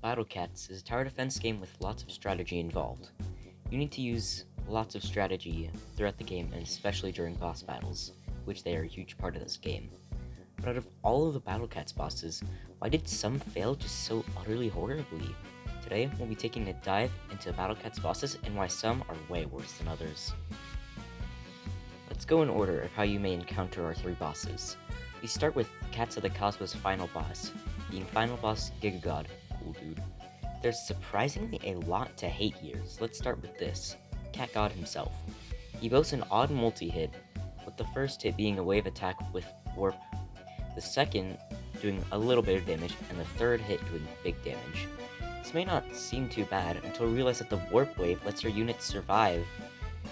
Battle Cats is a tower defense game with lots of strategy involved. You need to use lots of strategy throughout the game, and especially during boss battles, which they are a huge part of this game. But out of all of the Battle Cats bosses, why did some fail just so utterly horribly? Today, we'll be taking a dive into Battle Cats bosses and why some are way worse than others. Let's go in order of how you may encounter our three bosses. We start with Cats of the Cosmos' final boss, being Final Boss Gigagod. Cool dude. There's surprisingly a lot to hate here, so let's start with this. Cat God himself. He boasts an odd multi-hit, with the first hit being a wave attack with warp, the second doing a little bit of damage, and the third hit doing big damage. This may not seem too bad until you realize that the warp wave lets your units survive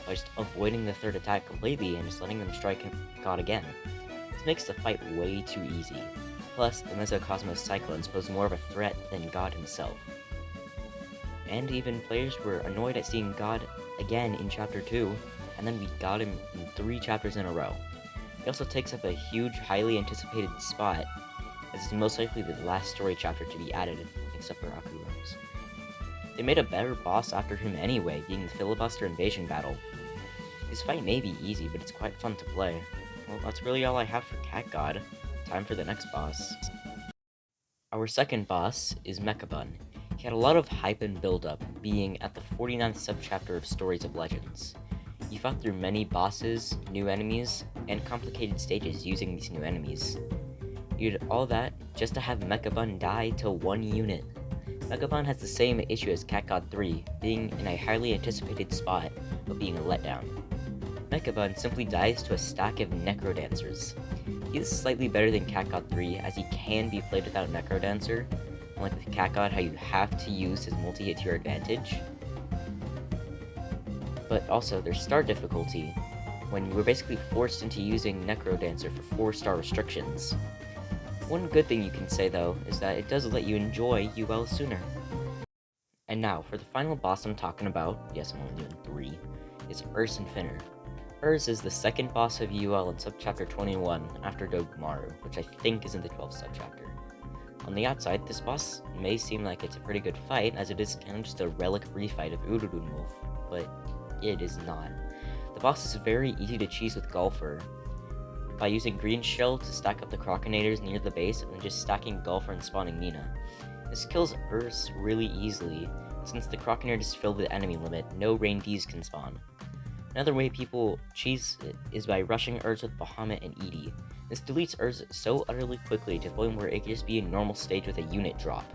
by just avoiding the third attack completely and just letting them strike God again. This makes the fight way too easy. Plus, the Mesocosmos Cyclones pose more of a threat than God himself. And even players were annoyed at seeing God again in Chapter 2, and then we got him in 3 chapters in a row. He also takes up a huge, highly anticipated spot, as it's most likely the last story chapter to be added, except for Akuro's. They made a better boss after him anyway, being the Filibuster Invasion battle. This fight may be easy, but it's quite fun to play. Well, that's really all I have for Cat God. Time for the next boss. Our second boss is Mecha Bun. He had a lot of hype and build-up, being at the 49th subchapter of Stories of Legends. He fought through many bosses, new enemies, and complicated stages using these new enemies. He did all that just to have Mecha Bun die to one unit. Mecha Bun has the same issue as Cat God 3, being in a highly anticipated spot, but being a letdown. Mecha Bun simply dies to a stack of Necrodancers. He is slightly better than Cat God 3, as he can be played without Necrodancer, unlike with Cat God how you have to use his multi-hit to your advantage. But also, there's star difficulty, when you were basically forced into using Necrodancer for 4-star restrictions. One good thing you can say though, is that it does let you enjoy UL sooner. And now, for the final boss I'm talking about, yes I'm only doing 3, is Urs and Fenrir. Urs is the second boss of UL in subchapter 21 after Dogumaru, which I think is in the 12th subchapter. On the outside, this boss may seem like it's a pretty good fight, as it is kind of just a relic refight of Urudun Wolf, but it is not. The boss is very easy to cheese with Golfer, by using Green Shell to stack up the Croconators near the base and then just stacking Golfer and spawning Nina. This kills Urs really easily, since the Croconator is filled with enemy limit, no Rain Ds can spawn. Another way people cheese it is by rushing Urs with Bahamut and Edie. This deletes Urs so utterly quickly to the point where it could just be a normal stage with a unit drop.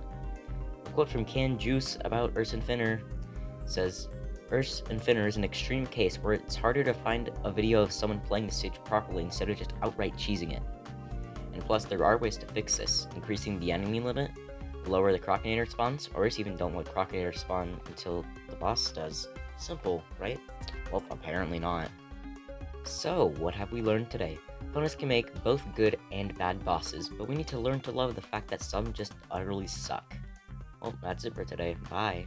A quote from Canned Juice about Urs and Fenrir says, Urs and Fenrir is an extreme case where it's harder to find a video of someone playing the stage properly instead of just outright cheesing it. And plus, there are ways to fix this, increasing the enemy limit, lower the Croconator spawns, or just even don't let Croconator spawn until the boss does. Simple, right? Well, apparently not. So, what have we learned today? Opponents can make both good and bad bosses, but we need to learn to love the fact that some just utterly suck. Well, that's it for today. Bye.